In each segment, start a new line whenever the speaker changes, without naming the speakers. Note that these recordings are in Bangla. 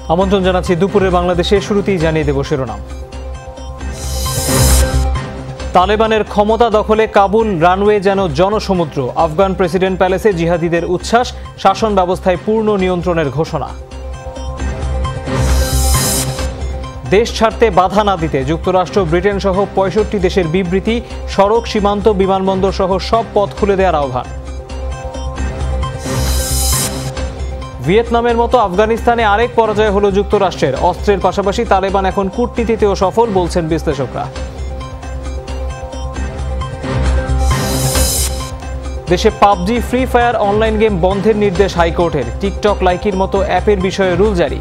আমন্ত্রণ জানাচ্ছি দুপুরের বাংলাদেশে। শুরুতেই জানিয়ে দেব শিরোনাম। তালেবানের ক্ষমতা দখলে কাবুল রানওয়ে যেন জনসমুদ্র। আফগান প্রেসিডেন্ট প্যালেসে জিহাদিদের উচ্ছ্বাস, শাসন ব্যবস্থায় পূর্ণ নিয়ন্ত্রণের ঘোষণা। দেশ ছাড়তে বাধা না দিতে যুক্তরাষ্ট্র, ব্রিটেন সহ ৬৫ দেশের বিবৃতি। সড়ক, সীমান্ত, বিমানবন্দর সহ সব পথ খুলে দেওয়ার আহ্বান। ভিয়েতনামের মতো আফগানিস্তানে আরেক পরাজয় হলো যুক্তরাষ্ট্রের। অস্ত্রের পাশাপাশি তালেবান এখন কূটনীতিতেও সফল, বলছেন বিশ্লেষকরা। দেশে PUBG, free fire online game বন্ধের নির্দেশ হাইকোর্টের। টিকটক, লাইকির মতো অ্যাপের বিষয়ে রুল জারি।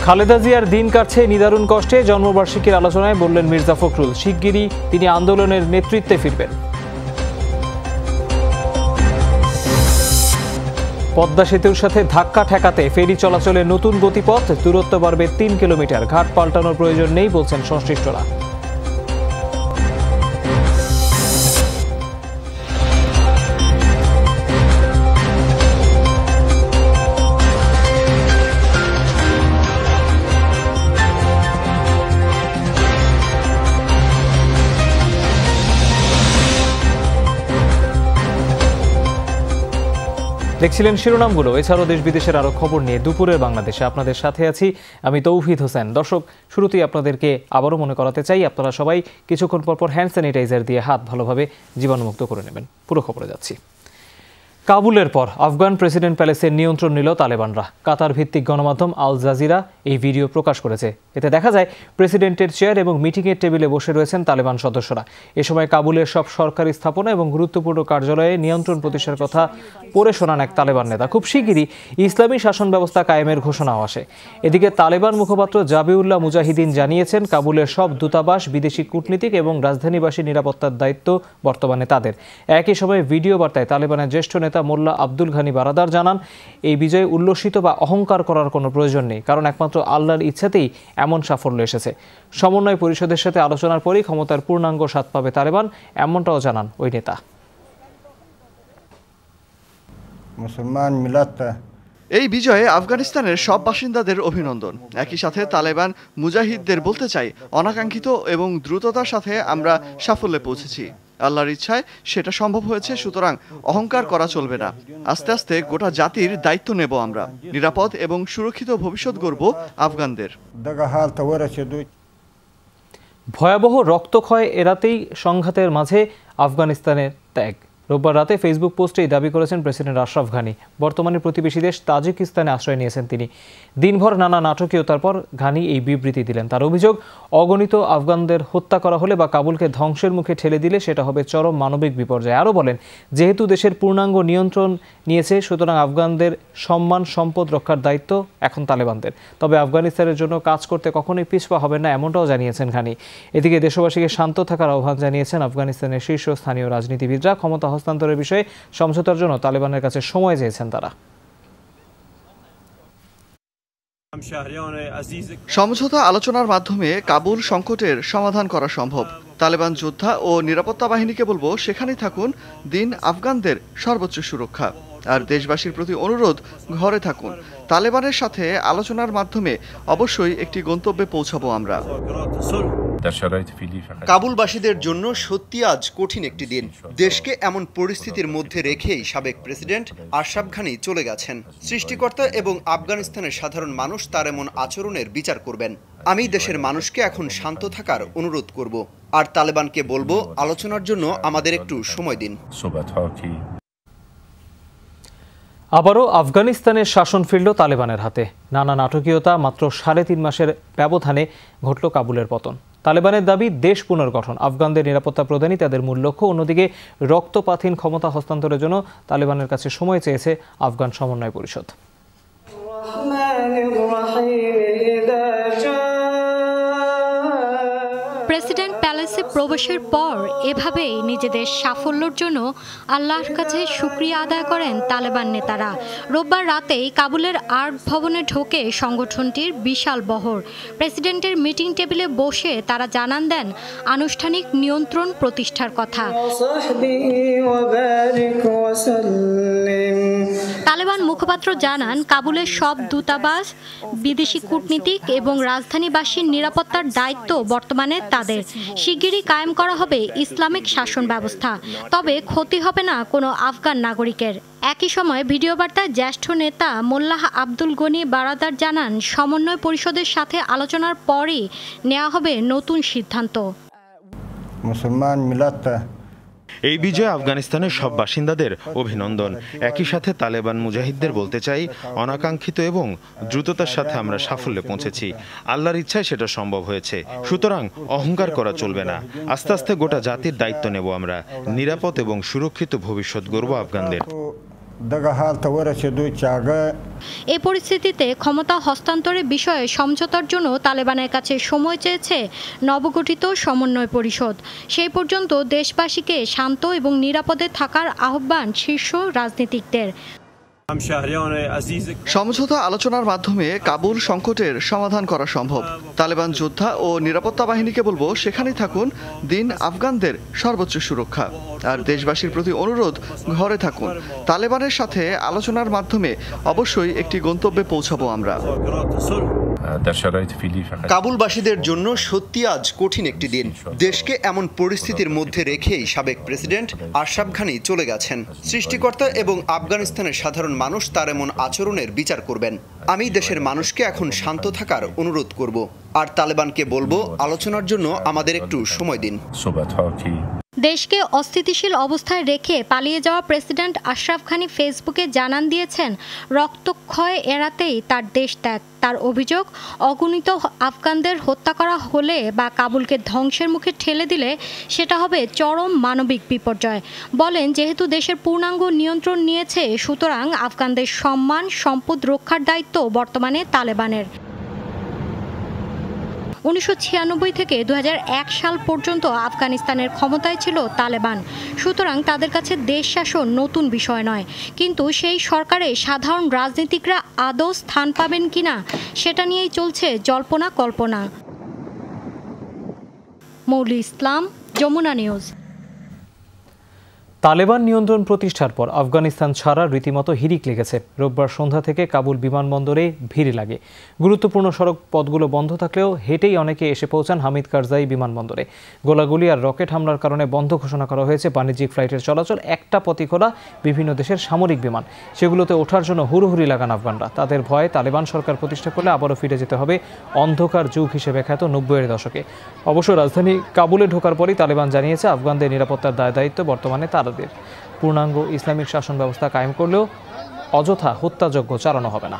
খালেদা জিয়ার দিন কাটছে নিদারুণ কষ্টে। জন্মবার্ষিকীর আলোচনায় বললেন মির্জা ফখরুল, শিগগিরই তিনি আন্দোলনের নেতৃত্বে ফিরবেন। পদ্মা সেতুর সাথে ধাক্কা ঠেকাতে ফেরি চলাচলে নতুন গতিপথ। দূরত্ব বাড়বে ৩ কিলোমিটার। ঘাট পাল্টানোর প্রয়োজন নেই, বলছেন সংশ্লিষ্টরা। দেখছিলেন শিরোনামগুলো। এছাড়াও দেশ বিদেশের আরো খবর নিয়ে দুপুরের বাংলাদেশে আপনাদের সাথে আছি আমি তৌহিদ হোসেন। দর্শক, শুরুতেই আপনাদেরকে আবারও মনে করাতে চাই, আপনারা সবাই কিছুক্ষণ পরপর হ্যান্ড স্যানিটাইজার দিয়ে হাত ভালোভাবে জীবাণুমুক্ত করে নেবেন। পুরো খবরে যাচ্ছি। কাবুলের পর আফগান প্রেসিডেন্ট প্যালেসের নিয়ন্ত্রণ নিল তালেবানরা। কাতার ভিত্তিক গণমাধ্যম আল জাজিরা এই ভিডিও প্রকাশ করেছে। এতে দেখা যায় প্রেসিডেন্টের চেয়ার এবং মিটিংয়ের টেবিলে বসে রয়েছেন তালেবান সদস্যরা। এ সময় কাবুলের সব সরকারি স্থাপনা এবং গুরুত্বপূর্ণ কার্যালয়ে নিয়ন্ত্রণ প্রতিষ্ঠার কথা পড়ে শোনান এক তালেবান নেতা। খুব শিগগিরই ইসলামী শাসন ব্যবস্থা কায়েমের ঘোষণাও আসে। এদিকে তালেবান মুখপাত্র জাবিউল্লাহ মুজাহিদিন জানিয়েছেন, কাবুলের সব দূতাবাস, বিদেশি কূটনীতিক এবং রাজধানীবাসীর নিরাপত্তার দায়িত্ব বর্তমানে তাদের। একই সময় ভিডিও বার্তায় তালেবানের জ্যেষ্ঠ নেতা মোল্লা আব্দুল ঘানি বারাদার জানান, এই বিজয়ে উল্লসিত বা অহংকার করার কোনো প্রয়োজন নেই, কারণ একমাত্র আল্লাহর ইচ্ছাতেই এমন সাফল্য এসেছে। সমন্বয় পরিষদের সাথে আলোচনার পরেই ক্ষমতার পূর্ণাঙ্গ স্বাদ পাবে তালেবান, এমনটাও জানান ওই নেতা।
এই বিজয়ে আফগানিস্তানের সব বাসিন্দাদের অভিনন্দন। একই সাথে তালেবান মুজাহিদদের বলতে চাই, অনাকাঙ্ক্ষিত এবং দ্রুততার সাথে আমরা সাফল্যে পৌঁছেছি। আল্লাহর ইচ্ছায় সেটা সম্ভব হয়েছে, সুতরাং অহংকার করা চলবে না। আস্তে আস্তে গোটা জাতির দায়িত্ব নেব আমরা। নিরাপদ এবং সুরক্ষিত ভবিষ্যৎ গড়ব আফগানদের।
ভয়াবহ রক্তক্ষয় এড়াতেই সংঘাতের মাঝে আফগানিস্তানের ত্যাগ। রোববার রাতে ফেসবুক পোস্টেই দাবি করেছেন প্রেসিডেন্ট আশরাফ ঘানি। বর্তমানে প্রতিবেশী দেশ তাজিকিস্তানে আশ্রয় নিয়েছেন তিনি। দিনভর নানা নাটকীয়তার পর ঘানি এই বিবৃতি দিলেন। তার অভিযোগ, অগণিত আফগানদের হত্যা করা হলে বা কাবুলকে ধ্বংসের মুখে ঠেলে দিলে সেটা হবে চরম মানবিক বিপর্যয়। আরও বলেন, যেহেতু দেশের পূর্ণাঙ্গ নিয়ন্ত্রণ নিয়েছে, সুতরাং আফগানদের সম্মান সম্পদ রক্ষার দায়িত্ব এখন তালেবানদের। তবে আফগানিস্তানের জন্য কাজ করতে কখনোই পিছপা হবেন না, এমনটাও জানিয়েছেন ঘানি। এদিকে দেশবাসীকে শান্ত থাকার আহ্বান জানিয়েছেন আফগানিস্তানের শীর্ষস্থানীয় রাজনীতিবিদরা। ক্ষমতা হস্তান্তরের বিষয়ে সমঝোতার জন্য তালেবানের কাছে সময় চেয়েছেন তারা।
সমঝোতা আলোচনার মাধ্যমে কাবুল সংকটের সমাধান করা সম্ভব। তালেবান যোদ্ধা ও নিরাপত্তা বাহিনীকে বলবো, সেখানেই থাকুন, দিন আফগানদের সর্বোচ্চ সুরক্ষা। আর দেশবাসীর প্রতি অনুরোধ, ঘরে থাকুন। তালেবানের সাথে আলোচনার মাধ্যমে অবশ্যই একটি গন্তব্যে পৌঁছাবো আমরা।
কাবুলবাসীদের জন্য সত্যি আজ কঠিন একটি দিন। দেশকে এমন পরিস্থিতির মধ্যে রেখেই সাবেক প্রেসিডেন্ট আশরাফ ঘানি চলে গেছেন। সৃষ্টিকর্তা এবং আফগানিস্তানের সাধারণ মানুষ তার এমন আচরণের বিচার করবেন। আমি দেশের মানুষকে এখন শান্ত থাকার অনুরোধ করব, আর তালেবানকে বলবো, আলোচনার জন্য আমাদের একটু সময় দিন।
আবারও আফগানিস্তানের শাসন ফিরল তালেবানের হাতে। নানা নাটকীয়তা, মাত্র 3.5 মাসের ব্যবধানে ঘটল কাবুলের পতন। তালেবানের দাবি, দেশ পুনর্গঠন, আফগানদের নিরাপত্তা প্রদানই তাদের মূল লক্ষ্য। অন্যদিকে রক্তপাতহীন ক্ষমতা হস্তান্তরের জন্য তালেবানের কাছে সময় চেয়েছে আফগান সমন্বয় পরিষদ।
প্রেসিডেন্ট প্যালেসে প্রবেশের পর এভাবেই নিজেদের সাফল্যের জন্য আল্লাহর কাছে শুকরিয়া আদায় করেন তালেবান নেতারা। রোববার রাতেই কাবুলের আর্ট ভবনে ঢোকে সংগঠনটির বিশাল বহর। প্রেসিডেন্টের মিটিং টেবিলে বসে তারা জানান দেন আনুষ্ঠানিক নিয়ন্ত্রণ প্রতিষ্ঠার কথা। তালেবান মুখপাত্র জানান, কাবুলের সব দূতাবাস, বিদেশি কূটনীতিক এবং রাজধানীবাসীর নিরাপত্তার দায়িত্ব বর্তমানে তাদের। শিগগিরই কায়েম করা হবে ইসলামিক শাসন ব্যবস্থা, তবে ক্ষতি হবে না কোনো আফগান নাগরিকের। একই সময় ভিডিও বার্তায় জ্যেষ্ঠ নেতা মোল্লাহ আব্দুল গনি বারাদার জানান, সমন্বয় পরিষদের সাথে আলোচনার পরই নেওয়া হবে নতুন সিদ্ধান্ত।
মুসলমান মিলাত
এই বিজয়ে আফগানিস্তানের সব বাসিন্দাদের অভিনন্দন। একই সাথে তালেবান মুজাহিদদের বলতে চাই, অনাকাঙ্ক্ষিত এবং দ্রুততার সাথে আমরা সাফল্যে পৌঁছেছি। আল্লাহর ইচ্ছায় সেটা সম্ভব হয়েছে, সুতরাং অহংকার করা চলবে না। আস্তে আস্তে গোটা জাতির দায়িত্ব নেব আমরা। নিরাপদ এবং সুরক্ষিত ভবিষ্যৎ গড়ব আফগানদের।
এই পরিস্থিতিতে ক্ষমতা হস্তান্তরের বিষয়ে সমঝোতার জন্য তালেবানের কাছে সময় চেয়েছে নবগঠিত সমন্বয় পরিষদ। সেই পর্যন্ত দেশবাসীকে শান্ত এবং নিরাপদে থাকার আহ্বান শীর্ষ রাজনীতিকদের।
সমঝোতা আলোচনার মাধ্যমে কাবুল সংকটের সমাধান করা সম্ভব। তালেবান যোদ্ধা ও নিরাপত্তা বাহিনীকে বলবো, সেখানেই থাকুন, দিন আফগানদের সর্বোচ্চ সুরক্ষা। আর দেশবাসীর প্রতি অনুরোধ, ঘরে থাকুন। তালেবানের সাথে আলোচনার মাধ্যমে অবশ্যই একটি গন্তব্যে পৌঁছাবো আমরা।
কাবুলবাসীদের জন্য সত্যি আজ কঠিন একটি দিন। দেশকে এমন পরিস্থিতির মধ্যে রেখেই সাবেক প্রেসিডেন্ট আশরাফ ঘানি চলে গেছেন। সৃষ্টিকর্তা এবং আফগানিস্তানের সাধারণ মানুষ তার এমন আচরণের বিচার করবেন। আমি দেশের মানুষকে এখন শান্ত থাকার অনুরোধ করব, আর তালেবানকে বলবো, আলোচনার জন্য আমাদের একটু সময় দিন।
দেশকে অস্থিতিশীল অবস্থায় রেখে পালিয়ে যাওয়া প্রেসিডেন্ট আশরাফ ঘানি ফেসবুকে জানান দিয়েছেন, রক্তক্ষয় এড়াতেই তার দেশ ত্যাগ। তার অভিযোগ, অগণিত আফগানদের হত্যা করা হলে বা কাবুলকে ধ্বংসের মুখে ঠেলে দিলে সেটা হবে চরম মানবিক বিপর্যয়। বলেন, যেহেতু দেশের পূর্ণাঙ্গ নিয়ন্ত্রণ নিয়েছে, সুতরাং আফগানদের সম্মান সম্পদ রক্ষার দায়িত্ব বর্তমানে তালেবানের। 1996 থেকে 2001 সাল পর্যন্ত আফগানিস্তানের ক্ষমতায় ছিল তালেবান। সুতরাং তাদের কাছে দেশ শাসন নতুন বিষয় নয়। কিন্তু সেই সরকারে সাধারণ রাজনীতিকরা আদৌ স্থান পাবেন কিনা, সেটা নিয়েই চলছে জল্পনা কল্পনা। মৌলি ইসলাম, যমুনা নিউজ।
তালেবান নিয়ন্ত্রণ প্রতিষ্ঠার পর আফগানিস্তান ছাড়ার রীতিমতো হিড়িক লেগেছে। রোববার সন্ধ্যা থেকে কাবুল বিমানবন্দরে ভিড় লাগে। গুরুত্বপূর্ণ সড়ক পথগুলো বন্ধ থাকলেও হেঁটেই অনেকে এসে পৌঁছান হামিদ কারজাই বিমানবন্দরে। গোলাগুলি আর রকেট হামলার কারণে বন্ধ ঘোষণা করা হয়েছে বাণিজ্যিক ফ্লাইটের চলাচল। একটা পথই খোলা, বিভিন্ন দেশের সামরিক বিমান। সেগুলোতে ওঠার জন্য হুড়োহুড়ি লাগান আফগানরা। তাদের ভয়ে তালেবান সরকার প্রতিষ্ঠা করলে আবারও ফিরে যেতে হবে অন্ধকার যুগ হিসেবে খ্যাত 90-এর দশকে। অবশ্য রাজধানী কাবুলে ঢোকার পরই তালেবান জানিয়েছে, আফগানদের নিরাপত্তার দায়িত্ব বর্তমানে তাদের। পূর্ণাঙ্গ ইসলামিক শাসন ব্যবস্থা কায়েম করলেও অযথা হত্যাযজ্ঞ চালানো হবে না।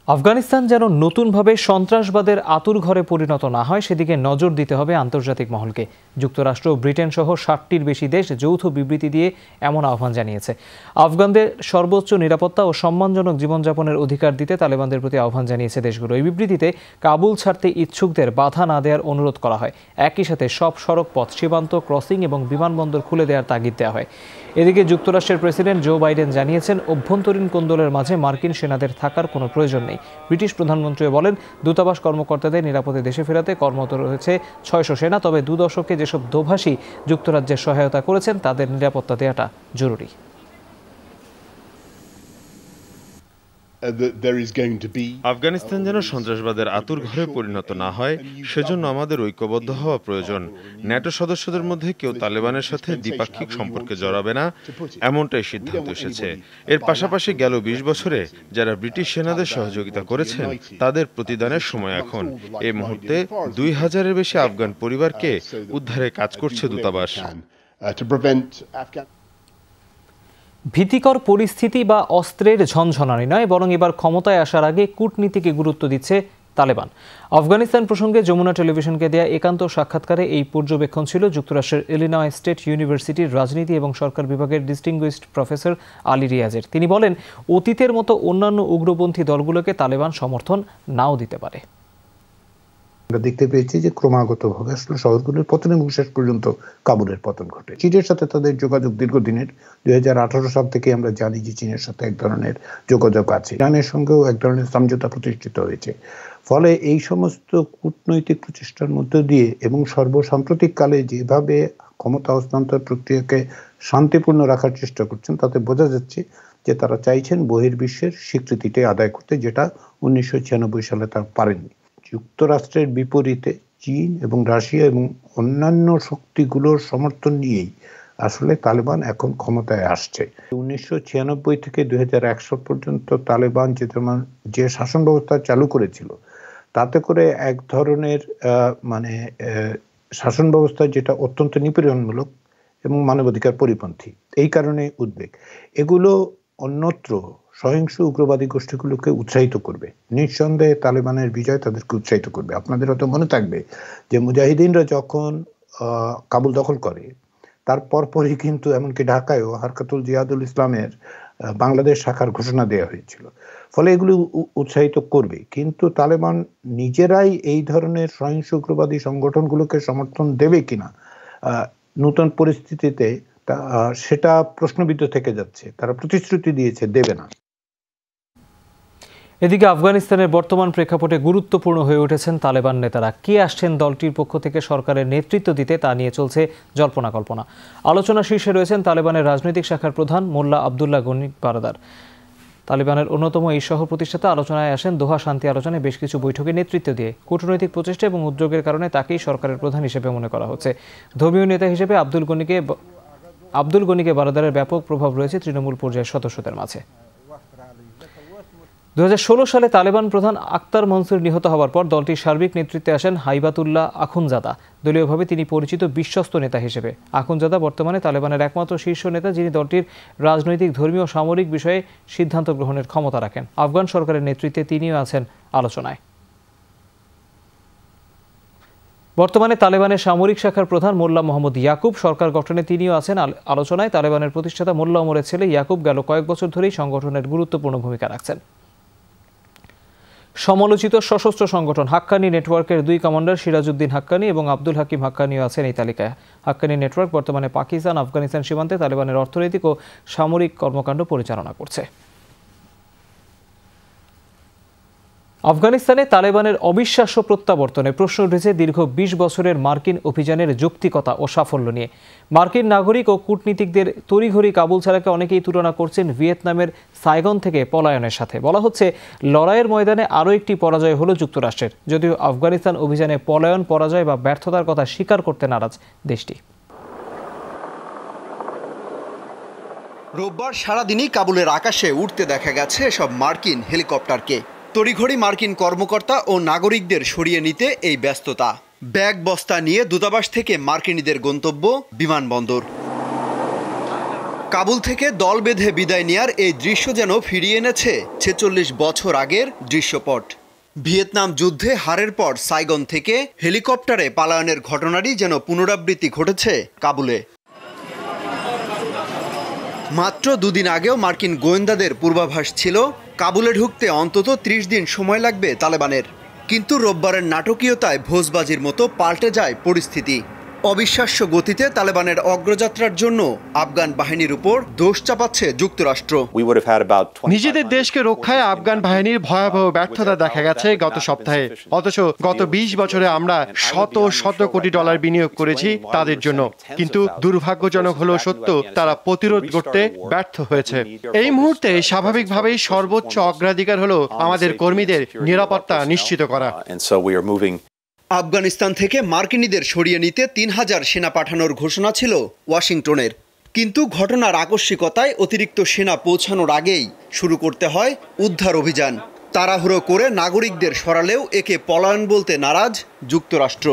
আফগানিস্তান যেন নতুনভাবে সন্ত্রাসবাদের আতুরঘরে পরিণত না হয়, সেদিকে নজর দিতে হবে আন্তর্জাতিক মহলকে। যুক্তরাষ্ট্র, ব্রিটেন সহ 60টির বেশি দেশ যৌথ বিবৃতি দিয়ে এমন আহ্বান জানিয়েছে। আফগানদের সর্বোচ্চ নিরাপত্তা ও সম্মানজনক জীবনযাপনের অধিকার দিতে তালেবানদের প্রতি আহ্বান জানিয়েছে দেশগুলো। এই বিবৃতিতে কাবুল ছাড়তে ইচ্ছুকদের বাধা না দেওয়ার অনুরোধ করা হয়। একই সাথে সব সড়ক পথ, সীমান্ত ক্রসিং এবং বিমানবন্দর খুলে দেওয়ার তাগিদ দেওয়া হয়। এদিকে যুক্তরাষ্ট্রের প্রেসিডেন্ট জো বাইডেন জানিয়েছেন, অভ্যন্তরীণ কোন্দলের মাঝে মার্কিন সেনাদের থাকার কোনো প্রয়োজন নেই। ব্রিটিশ প্রধানমন্ত্রী বলেন, দূতাবাস কর্মকর্তাদের নিরাপদে দেশে ফেরাতে কর্মরত রয়েছে 600 সেনা। তবে 2 দশকে যেসব দোভাষী যুক্তরাজ্যের সহায়তা করেছেন, তাদের নিরাপত্তা দেওয়াটা জরুরি।
আফগানিস্তান যেন সন্ত্রাসবাদের আতুরঘরে পরিণত না হয়, সেজন্য আমাদের ঐক্যবদ্ধ হওয়া প্রয়োজন। ন্যাটো সদস্যদের মধ্যে কেউ তালেবানের সাথে দ্বিপাক্ষিক সম্পর্কে জড়াবে না, এমনটাই সিদ্ধান্ত এসেছে। এর পাশাপাশি গেল 20 বছরে যারা ব্রিটিশ সেনাদের সহযোগিতা করেছেন, তাদের প্রতিদানের সময় এখন। এই মুহূর্তে 2000-এর বেশি আফগান পরিবারকে উদ্ধারে কাজ করছে দূতাবাস।
ভীতিকর পরিস্থিতি বা অস্ত্রের ঝনঝনানি নয়, বরং এবার ক্ষমতায় আসার আগে কূটনীতিকে গুরুত্ব দিচ্ছে তালেবান। আফগানিস্তান প্রসঙ্গে যমুনা টেলিভিশনকে দেয়া একান্ত সাক্ষাৎকারে এই পর্যবেক্ষণ ছিল যুক্তরাষ্ট্রের ইলিনয় স্টেট ইউনিভার্সিটির রাজনীতি এবং সরকার বিভাগের ডিস্টিংগুইশড প্রফেসর আলী রিয়াজের। তিনি বলেন, অতীতের মতো অন্যান্য উগ্রপন্থী দলগুলোকে তালেবান সমর্থন নাও দিতে পারে।
আমরা দেখতে পেয়েছি যে ক্রমাগতভাবে আসলে শহরগুলোর পতন এবং শেষ পর্যন্ত কাবুলের পতন ঘটে। চীনের সাথে তাদের যোগাযোগ দীর্ঘদিনের। 2018 সাল থেকে আমরা জানি যে চীনের সাথে এক ধরনের যোগাযোগ আছে। ইরানের সঙ্গেও এক ধরনের সমঝোতা প্রতিষ্ঠিত হয়েছে। ফলে এই সমস্ত কূটনৈতিক প্রচেষ্টার মধ্য দিয়ে এবং সর্বসাম্প্রতিককালে যেভাবে ক্ষমতা হস্তান্তর প্রক্রিয়াকে শান্তিপূর্ণ রাখার চেষ্টা করছেন, তাতে বোঝা যাচ্ছে যে তারা চাইছেন বহির্বিশ্বের স্বীকৃতিটি আদায় করতে, যেটা 1996 সালে তারা পারেননি। যুক্তরাষ্ট্রের বিপরীতে চীন এবং রাশিয়া এবং অন্যান্য শক্তিগুলোর সমর্থন নিয়েই আসলে তালেবান এখন ক্ষমতায় আসছে। 1996 থেকে 2001 পর্যন্ত তালেবান যে শাসন ব্যবস্থা চালু করেছিল, তাতে করে এক ধরনের শাসন ব্যবস্থা যেটা অত্যন্ত নিপীড়নমূলক এবং মানবাধিকার পরিপন্থী। এই কারণে উদ্বেগ। এগুলো অন্যত্র সহিংস উগ্রবাদী গোষ্ঠীগুলোকে উৎসাহিত করবে। নিঃসন্দেহে তালেবানের বিজয় তাদেরকে উৎসাহিত করবে। আপনাদের হয়তো মনে থাকবে যে মুজাহিদিনরা যখন কাবুল দখল করে, তার পরপরই কিন্তু এমনকি ঢাকায়ও হারকাতুল জিহাদুল ইসলামের বাংলাদেশ শাখার ঘোষণা দেওয়া হয়েছিল। ফলে এগুলো উৎসাহিত করবে, কিন্তু তালেবান নিজেরাই এই ধরনের সহিংস উগ্রবাদী সংগঠনগুলোকে সমর্থন দেবে কিনা নতুন পরিস্থিতিতে সেটা প্রশ্নবিদ্ধ থেকে যাচ্ছে। তারা প্রতিশ্রুতি দিয়েছে দেবে না।
এদিকে আফগানিস্তানের বর্তমান প্রেক্ষাপটে গুরুত্বপূর্ণ হয়ে উঠেছেন তালেবান নেতারা। কে আসছেন দলটির পক্ষ থেকে সরকারের নেতৃত্ব দিতে, তা নিয়ে চলছে জল্পনা কল্পনা। আলোচনা শীর্ষে রয়েছেন তালেবানের রাজনৈতিক শাখার প্রধান মোল্লা আবদুল্লাহ গনি বারাদার। তালেবানের অন্যতম এই সহ প্রতিষ্ঠাতা আলোচনায় আসেন দোহা শান্তি আলোচনায় বেশ কিছু বৈঠকে নেতৃত্ব দিয়ে। কূটনৈতিক প্রচেষ্টা এবং উদ্যোগের কারণে তাকেই সরকারের প্রধান হিসেবে মনে করা হচ্ছে। ধর্মীয় নেতা হিসেবে আব্দুল গনিকে বারাদারের ব্যাপক প্রভাব রয়েছে তৃণমূল পর্যায়ের সদস্যদের মাঝে। 2016 সালে তালেবান প্রধান আক্তার মনসুর নিহত হওয়ার পর দলটির সার্বিক নেতৃত্বে আসেন হাইবাতুল্লাহ আখুনজাদা। দলীয়ভাবে তিনি পরিচিত বিশ্বস্ত নেতা হিসেবে। আখুনজাদা বর্তমানে তালেবানের একমাত্র শীর্ষ নেতা, যিনি দলটির রাজনৈতিক, ধর্মীয়, সামরিক বিষয়ে সিদ্ধান্ত গ্রহণের ক্ষমতা রাখেন। আফগান সরকারের নেতৃত্বে তিনিও আছেন আলোচনায়। বর্তমানে তালেবানের সামরিক শাখার প্রধান মোল্লা মোহাম্মদ ইয়াকুব। সরকার গঠনে তিনিও আছেন আলোচনায়। তালেবানের প্রতিষ্ঠাতা মোল্লা ওমরের ছেলে ইয়াকুব গেল কয়েক বছর ধরেই সংগঠনের গুরুত্বপূর্ণ ভূমিকা রাখছেন। সমালোচিত সশস্ত্র সংগঠন হাক্কানি নেটওয়ার্কের 2 কমান্ডার সিরাজউদ্দিন হাক্কানি এবং আব্দুল হাকিম হাক্কানিও আছেন এই তালিকায়। হাক্কানি নেটওয়ার্ক বর্তমানে পাকিস্তান, আফগানিস্তান সীমান্তে তালেবানের অর্থনৈতিক ও সামরিক কর্মকাণ্ড পরিচালনা করছে। আফগানিস্তানে তালেবানের অবিশ্বাস্য প্রত্যাবর্তনে প্রশ্ন উঠেছে দীর্ঘ 20 বছরের মার্কিন অভিযানের যৌক্তিকতা ও সাফল্য নিয়ে। মার্কিন নাগরিক ও কূটনীতিকদের তড়িঘড়ি কাবুল ছাড়াকে অনেকেই তুলনা করছেন ভিয়েতনামের সাইগন থেকে পলায়নের সাথে। বলা হচ্ছে লড়াইয়ের ময়দানে আরও একটি পরাজয় হলো যুক্তরাষ্ট্রের, যদিও আফগানিস্তান অভিযানে পলায়ন, পরাজয় বা ব্যর্থতার কথা স্বীকার করতে নারাজ দেশটি।
রোববার সারাদিনই কাবুলের আকাশে উঠতে দেখা গেছে এসব মার্কিন হেলিকপ্টারকে। তড়িঘড়ি মার্কিন কর্মকর্তা ও নাগরিকদের সরিয়ে নিতে এই ব্যস্ততা। ব্যাগ বস্তা নিয়ে দূতাবাস থেকে মার্কিনীদের গন্তব্য বিমানবন্দর। কাবুল থেকে দল বেঁধে বিদায় নেয়ার এই দৃশ্য যেন ফিরিয়ে এনেছে 46 বছর আগের দৃশ্যপট। ভিয়েতনাম যুদ্ধে হারের পর সাইগন থেকে হেলিকপ্টারে পালায়নের ঘটনারই যেন পুনরাবৃত্তি ঘটেছে কাবুলে। মাত্র 2 দিন আগেও মার্কিন গোয়েন্দাদের পূর্বাভাস ছিল কাবুলে ঢুকতে অন্তত 30 দিন সময় লাগবে তালেবানের। কিন্তু রোববারের নাটকীয়তায় ভোজবাজির মতো পাল্টে যায় পরিস্থিতি। অবিশ্বাস্য গতিতে তালেবানের অগ্রযাত্রার জন্য আফগান বাহিনীর উপর দোষ চাপাচ্ছে যুক্তরাষ্ট্র।
নিজেদের দেশকে রক্ষায় আফগান বাহিনীর ভয়াবহ ব্যর্থতা দেখা গেছে গত সপ্তাহে। অথচ গত 20 বছরে আমরা শত শত কোটি ডলার বিনিয়োগ করেছি তাদের জন্য। কিন্তু দুর্ভাগ্যজনক হলো সত্য, তারা প্রতিরোধ করতে ব্যর্থ হয়েছে। এই মুহূর্তে স্বাভাবিকভাবেই সর্বোচ্চ অগ্রাধিকার হলো আমাদের কর্মীদের নিরাপত্তা নিশ্চিত করা।
আফগানিস্তান থেকে মার্কিনীদের সরিয়ে নিতে 3000 সেনা পাঠানোর ঘোষণা ছিল ওয়াশিংটনের। কিন্তু ঘটনার আকস্মিকতায় অতিরিক্ত সেনা পৌঁছানোর আগেই শুরু করতে হয় উদ্ধার অভিযান। তাড়াহুড়ো করে নাগরিকদের সরালেও একে পলায়ন বলতে নারাজ যুক্তরাষ্ট্র।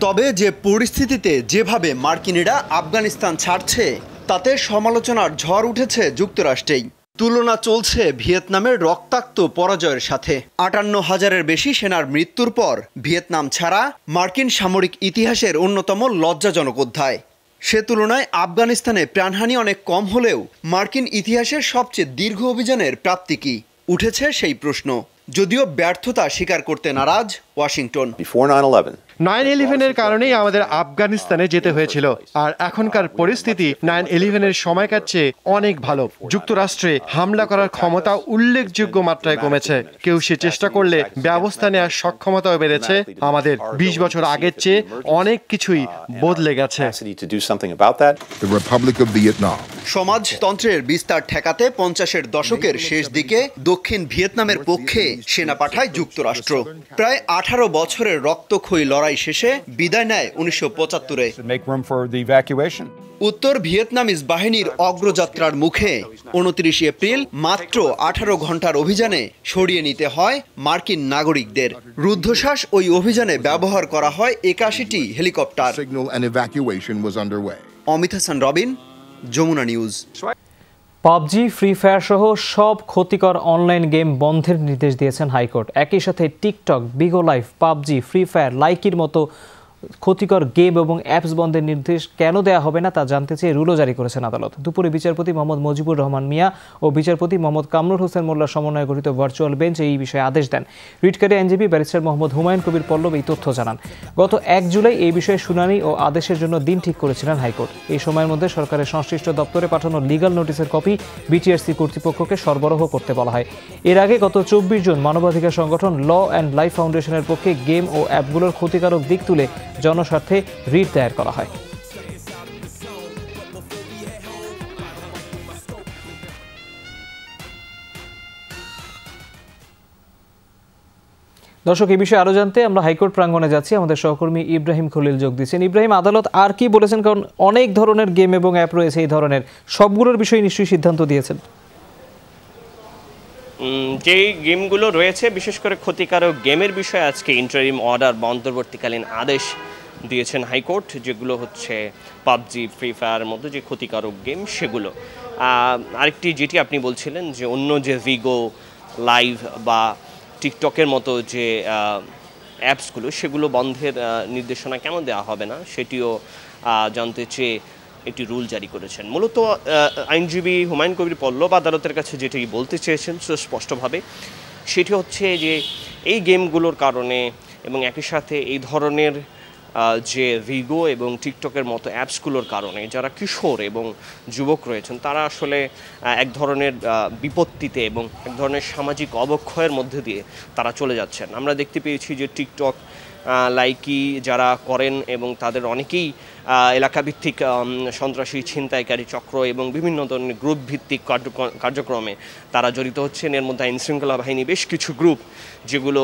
তবে যে পরিস্থিতিতে যেভাবে মার্কিনীরা আফগানিস্তান ছাড়ছে, তাতে সমালোচনার ঝড় উঠেছে যুক্তরাষ্ট্রেই। তুলনা চলছে ভিয়েতনামের রক্তাক্ত পরাজয়ের সাথে। 58,000-এর বেশি সেনার মৃত্যুর পর ভিয়েতনাম ছাড়া মার্কিন সামরিক ইতিহাসের অন্যতম লজ্জাজনক অধ্যায়। সে তুলনায় আফগানিস্তানে প্রাণহানি অনেক কম হলেও মার্কিন ইতিহাসের সবচেয়ে দীর্ঘ অভিযানের প্রাপ্তি কি, উঠেছে সেই প্রশ্ন। যদিও ব্যর্থতা স্বীকার করতে নারাজ ওয়াশিংটন।
9/11-এর কারণেই আমাদের আফগানিস্তানে যেতে হয়েছিল, আর এখনকার পরিস্থিতি 9/11-এর সময়কার চেয়ে অনেক ভালো। যুক্তরাষ্ট্রে হামলা করার ক্ষমতা উল্লেখযোগ্য মাত্রায় কমেছে। কেউ সে চেষ্টা করলে ব্যবস্থা নেওয়ার সক্ষমতাও বেড়েছে। আমাদের 20 বছর আগের চেয়ে অনেক কিছুই বদলে গেছে।
সমাজতন্ত্রের বিস্তার ঠেকাতে 50-এর দশকের শেষ দিকে দক্ষিণ ভিয়েতনামের পক্ষে সেনা পাঠায় যুক্তরাষ্ট্র। প্রায় 18 বছরের রক্তক্ষয়ী লড়াই শেষে বিদায় নেয় 1975-এ। উত্তর ভিয়েতনামিজ বাহিনীর অগ্রযাত্রার মুখে 29 এপ্রিল মাত্র 18 ঘন্টার অভিযানে সরিয়ে নিতে হয় মার্কিন নাগরিকদের। রুদ্ধশ্বাস ওই অভিযানে ব্যবহার করা হয় 81টি helicopter. Amit Hasan Robin, Jamuna news.
PUBG, free fire সহ সব ক্ষতিকর অনলাইন গেম বন্ধের নির্দেশ দিয়েছেন হাইকোর্ট। একই সাথে TikTok, Bigo Live, PUBG, free fire, লাইকির মতো ক্ষতিকর গেম এবং অ্যাপস বন্ধের নির্দেশ কেন দেওয়া হবে না তা জানতে চেয়ে রুলও জারি করেছেন আদালত। দুপুরে বিচারপতি মোহাম্মদ মুজিবুর রহমান মিয়া ও বিচারপতি মোহাম্মদ কামরুল হোসেন মোল্লার সমন্বয়ে গঠিত ভার্চুয়াল বেঞ্চ এই বিষয়ে আদেশ দেন। রিটকারী আইনজীবী ব্যারিস্টার মোহাম্মদ হুমায়ুন কবির পল্লব এই তথ্য জানান। গত 1 জুলাই এই বিষয়ে শুনানি ও আদেশের জন্য দিন ঠিক করেছিলেন হাইকোর্ট। এই সময়ের মধ্যে সরকারের সংশ্লিষ্ট দপ্তরে পাঠানো লিগাল নোটিশের কপি বিটিআরসি কর্তৃপক্ষকে সরবরাহ করতে বলা হয়। এর আগে গত 24 জুন মানবাধিকার সংগঠন ল অ্যান্ড লাইফ ফাউন্ডেশনের পক্ষে গেম ও অ্যাপগুলোর ক্ষতিকারক দিক তুলে জনস্বার্থে রিট দায়ের করা হয়। দর্শক, এই বিষয়ে আরো জানতে আমরা হাইকোর্ট প্রাঙ্গণে যাচ্ছি। আমাদের সহকর্মী ইব্রাহিম খলিল যোগ দিচ্ছেন। ইব্রাহিম, আদালত আর কি বলেছেন? কারণ অনেক ধরনের গেম এবং অ্যাপ রয়েছে, এই ধরনের সবগুলোর বিষয়ে নিশ্চয়ই সিদ্ধান্ত দিয়েছেন।
যেই গেমগুলো রয়েছে, বিশেষ করে ক্ষতিকারক গেমের বিষয়ে আজকে ইন্টারিম অর্ডার বা অন্তর্বর্তীকালীন আদেশ দিয়েছেন হাইকোর্ট, যেগুলো হচ্ছে পাবজি, ফ্রি ফায়ারের মতো যে ক্ষতিকারক গেম সেগুলো। আরেকটি যেটি আপনি বলছিলেন যে অন্য যে ভিগো লাইভ বা টিকটকের মতো যে অ্যাপসগুলো সেগুলো বন্ধের নির্দেশনা কেন দেওয়া হবে না সেটিও জানতে চেয়ে একটি রুল জারি করেছেন। মূলত আইনজীবী হুমায়ুন কবির পল্লব আদালতের কাছে যেটি বলতে চেয়েছেন স্পষ্টভাবে সেটি হচ্ছে যে এই গেমগুলোর কারণে এবং একই সাথে এই ধরনের যে ভিগো এবং টিকটকের মতো অ্যাপসগুলোর কারণে যারা কিশোর এবং যুবক রয়েছেন তারা আসলে এক ধরনের বিপত্তিতে এবং এক ধরনের সামাজিক অবক্ষয়ের মধ্যে দিয়ে তারা চলে যাচ্ছেন। আমরা দেখতে পেয়েছি যে টিকটক লাইকি যারা করেন এবং তাদের অনেকেই এলাকাভিত্তিক সন্ত্রাসী ছিনতাইকারী চক্র এবং বিভিন্ন ধরনের গ্রুপ ভিত্তিক কার্যক্রমে তারা জড়িত হচ্ছেন। এর মধ্যে আইনশৃঙ্খলা বাহিনী বেশ কিছু গ্রুপ যেগুলো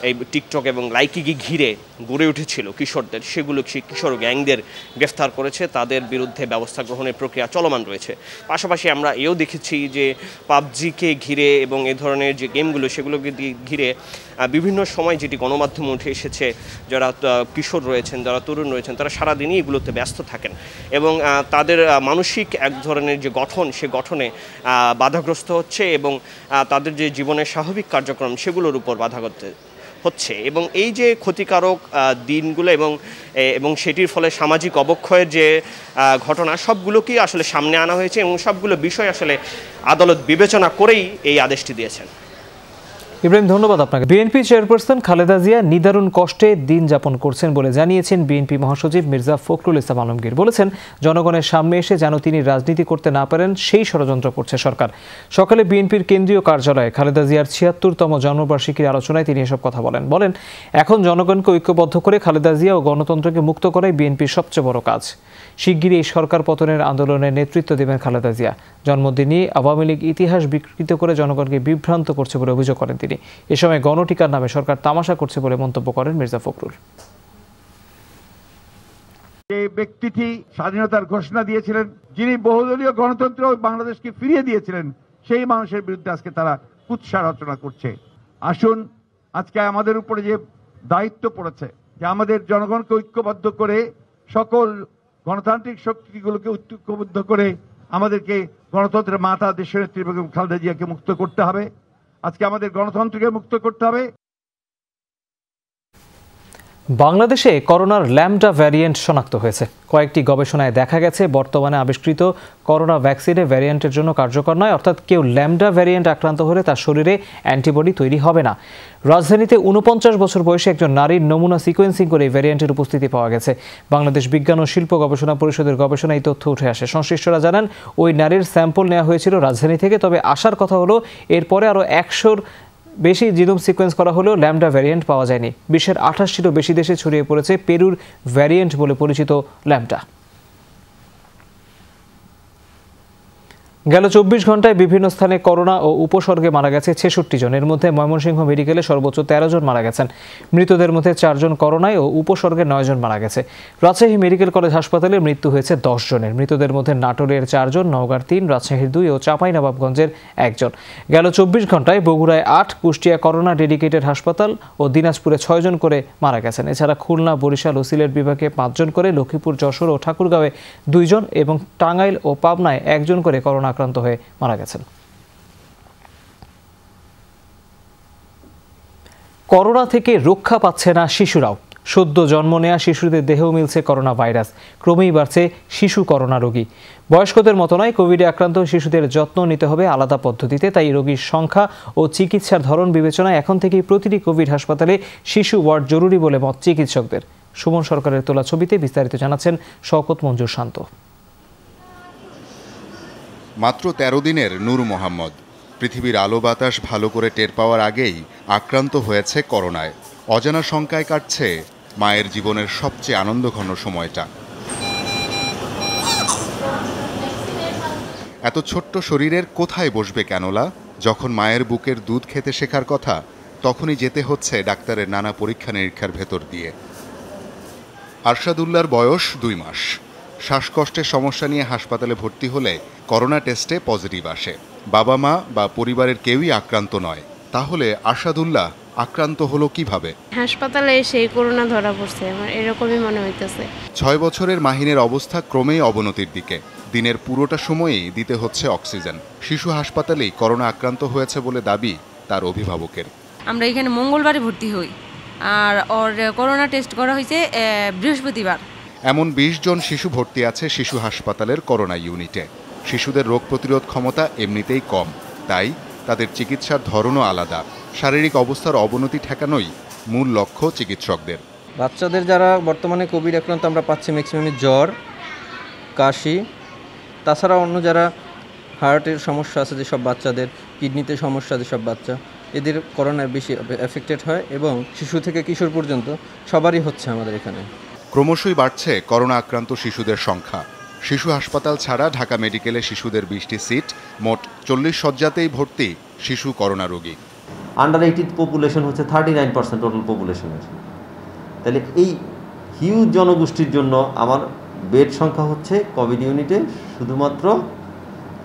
এই টিকটক এবং লাইকিকে ঘিরে গড়ে উঠেছিল কিশোরদের, সেগুলো কিশোর গ্যাংদের গ্রেফতার করেছে, তাদের বিরুদ্ধে ব্যবস্থা গ্রহণের প্রক্রিয়া চলমান রয়েছে। পাশাপাশি আমরা এও দেখেছি যে পাবজিকে ঘিরে এবং এ ধরনের যে গেমগুলো সেগুলোকে ঘিরে বিভিন্ন সময় যেটি গণমাধ্যমে উঠে এসেছে, যারা কিশোর রয়েছেন, যারা তরুণ রয়েছেন, তারা সারাদিনই এগুলোতে ব্যস্ত থাকেন এবং তাদের মানসিক এক ধরনের যে গঠন সে গঠনে বাধাগ্রস্ত হচ্ছে এবং তাদের যে জীবনের স্বাভাবিক কার্যক্রম সেগুলোর উপর বাধাগ্রস্ত হচ্ছে। এবং এই যে ক্ষতিকারক দিনগুলো এবং সেটির ফলে সামাজিক অবক্ষয়ের যে ঘটনা সবগুলোকেই আসলে সামনে আনা হয়েছে এবং সবগুলো বিষয় আসলে আদালত বিবেচনা করেই এই আদেশটি দিয়েছেন।
ইব্রাহিম, ধন্যবাদ আপনাকে। বিএনপি চেয়ারপারসন খালেদা জিয়া নিদারুণ কষ্টে দিন যাপন করছেন বলে জানিয়েছেন বিএনপি মহাসচিব মির্জা ফখরুল ইসলাম আলমগীর। বলেছেন, জনগণের সামনে এসে যেন তিনি রাজনীতি করতে না পারেন সেই ষড়যন্ত্র করছে সরকার। সকালে বিএনপির কেন্দ্রীয় কার্যালয়ে খালেদা জিয়ার 76তম জন্মবার্ষিকীর আলোচনায় তিনি এসব কথা বলেন, এখন জনগণকে ঐক্যবদ্ধ করে খালেদা জিয়া ও গণতন্ত্রকে মুক্ত করাই বিএনপির সবচেয়ে বড় কাজ। শিগগিরই এই সরকার পতনের আন্দোলনের নেতৃত্ব দেবেন খালেদা জিয়া। জন্মদিনে আওয়ামী লীগ ইতিহাস বিকৃত করে জনগণকে বিভ্রান্ত করছে বলে অভিযোগ করেন তিনি। এ সময় গণটিকার নামে সরকার তামাশা করছে বলে মন্তব্য করেন মির্জা ফখরুল।
যে ব্যক্তিটি স্বাধীনতার ঘোষণা দিয়েছিলেন, যিনি বহুদলীয় গণতন্ত্র বাংলাদেশকে ফিরিয়ে দিয়েছিলেন, সেই মানুষের বিরুদ্ধে আজকে তারা কুৎসা রচনা করছে। আসুন, আজকে আমাদের উপরে যে দায়িত্ব পড়েছে যে আমাদের জনগণকে ঐক্যবদ্ধ করে সকল গণতান্ত্রিক শক্তিগুলোকে ঐক্যবদ্ধ করে আমাদেরকে গণতন্ত্রের মাতা দেশনেত্রী বেগম খালেদা জিয়াকে মুক্ত করতে হবে। আজকে আমাদের গণতন্ত্রকে মুক্ত করতে হবে।
বাংলাদেশে করোনার ল্যাম্ডা ভ্যারিয়েন্ট শনাক্ত হয়েছে। কয়েকটি গবেষণায় দেখা গেছে বর্তমানে আবিষ্কৃত করোনা ভ্যাকসিনে ভ্যারিয়েন্টের জন্য কার্যকর নয়, অর্থাৎ কেউ ল্যাম্ডা ভ্যারিয়েন্ট আক্রান্ত হলে তার শরীরে অ্যান্টিবডি তৈরি হবে না। রাজধানীতে ৪৯ বছর বয়সী একজন নারীর নমুনা সিকোয়েন্সিং করে এই ভ্যারিয়েন্টের উপস্থিতি পাওয়া গেছে। বাংলাদেশ বিজ্ঞান ও শিল্প গবেষণা পরিষদের গবেষণায় এই তথ্য উঠে আসে। সংশ্লিষ্টরা জানান, ওই নারীর স্যাম্পল নেওয়া হয়েছিল রাজধানী থেকে, তবে আসার কথা হলো এরপরে আরও ১০০-র বেশি জিনোম সিকোয়েন্স করা হলেও ল্যাম্ডা ভ্যারিয়েন্ট পাওয়া যায়নি। বিশ্বের ২৮টিরও বেশি দেশে ছড়িয়ে পড়েছে পেরুর ভ্যারিয়েন্ট বলে পরিচিত ল্যাম্ডা। গেল ২৪ ঘন্টায় বিভিন্ন স্থানে করোনা ও উপসর্গে মারা গেছে ৬৬ জন। এর মধ্যে ময়মনসিংহ মেডিকেলে সর্বোচ্চ ১৩ জন মারা গেছেন। মৃতদের মধ্যে ৪ জন করোনায় ও উপসর্গে ৯ জন মারা গেছে। রাজশাহী মেডিকেল কলেজ হাসপাতালে মৃত্যু হয়েছে ১০ জনের। মৃতদের মধ্যে নাটোরের ৪ জন, নওগাঁর ৩, রাজশাহীর ২ ও চাঁপাইনবাবগঞ্জের ১ জন। গেল ২৪ ঘন্টায় বগুড়ায় ৮, কুষ্টিয়া করোনা ডেডিকেটেড হাসপাতাল ও দিনাজপুরে ৬ জন করে মারা গেছেন। এছাড়া খুলনা, বরিশাল ও সিলেট বিভাগে ৫ জন করে, লক্ষ্মীপুর, যশোর ও ঠাকুরগাঁওয়ে ২ জন এবং টাঙ্গাইল ও পাবনায় ১ জন করে করোনা আক্রান্ত হয়ে মারা গেছেন। করোনা থেকে রক্ষা পাচ্ছে না শিশুরাও। সদ্য জন্ম নেয়া শিশুদের দেহেও মিলছে করোনা ভাইরাস। ক্রমেই বাড়ছে শিশু করোনা রোগী। বয়স্কদের মতো নয়, কোভিডে আক্রান্ত শিশুদের যত্ন নিতে হবে আলাদা পদ্ধতিতে। তাই রোগীর সংখ্যা ও চিকিৎসার ধরন বিবেচনায় এখন থেকেই প্রতিটি কোভিড হাসপাতালে শিশু ওয়ার্ড জরুরি বলে মত চিকিৎসকদের। সুমন সরকারের তোলা ছবিতে বিস্তারিত জানাচ্ছেন শওকত মঞ্জুর শান্ত।
মাত্র ১৩ দিনের নূর মোহাম্মদ পৃথিবীর আলো বাতাস ভালো করে টের পাওয়ার আগেই আক্রান্ত হয়েছে করোনায়। অজানা শঙ্কায় কাটছে মায়ের জীবনের সবচেয়ে আনন্দঘন সময়টা। এত ছোট্ট শরীরের কোথায় বসবে ক্যানোলা? যখন মায়ের বুকের দুধ খেতে শেখার কথা, তখনই যেতে হচ্ছে ডাক্তারের নানা পরীক্ষা নিরীক্ষার ভেতর দিয়ে। আরশাদুল্লাহর বয়স ২ মাস। শ্বাসকষ্টের সমস্যা নিয়ে হাসপাতালে ভর্তি হলে করোনা টেস্টে পজিটিভ আসে। বাবা মা বা পরিবারের কেউই আক্রান্ত নয়। তাহলে আরশাদুল্লাহ আক্রান্ত হলো কিভাবে?
হাসপাতালে এসে করোনা ধরা পড়ছে, আমার এরকমই মনে হইতেছে।
৬ বছরের মাহিনের অবস্থা ক্রমেই অবনতির দিকে। দিনের পুরোটা সময়ই দিতে হচ্ছে অক্সিজেন। শিশু হাসপাতালেই করোনা আক্রান্ত হয়েছে বলে দাবি তার অভিভাবকের।
আমরা এখানে মঙ্গলবারে ভর্তি হই, আর ওর করোনা টেস্ট করা হয়েছে বৃহস্পতিবার।
এমন ২০ জন শিশু ভর্তি আছে শিশু হাসপাতালের করোনা ইউনিটে। শিশুদের রোগ প্রতিরোধ ক্ষমতা এমনিতেই কম, তাই তাদের চিকিৎসার ধরনও আলাদা। শারীরিক অবস্থার অবনতি ঠেকানোই মূল লক্ষ্য চিকিৎসকদের।
বাচ্চাদের যারা বর্তমানে কোভিড আক্রান্ত আমরা পাচ্ছি ম্যাক্সিমামই জ্বর, কাশি, তাছাড়া অন্য যারা হার্টের সমস্যা আছে যেসব বাচ্চাদের, কিডনিতে সমস্যা যেসব বাচ্চা, এদের করোনায় বেশি এফেক্টেড হয় এবং শিশু থেকে কিশোর পর্যন্ত সবারই হচ্ছে আমাদের এখানে।
ক্রমশই বাড়ছে করোনা আক্রান্ত শিশুদের সংখ্যা। শিশু হাসপাতাল ছাড়া ঢাকা মেডিকেলে শিশুদের ২০টি সিট, মোট ৪০ শয্যাতেই ভর্তি শিশু করোনা রোগী।
আন্ডার 18 পপুলেশন হচ্ছে 39% টোটাল পপুলেশনের। তাহলে এই হিউজ জনগোষ্ঠীর জন্য আমার বেড সংখ্যা হচ্ছে কোভিড ইউনিটে শুধুমাত্র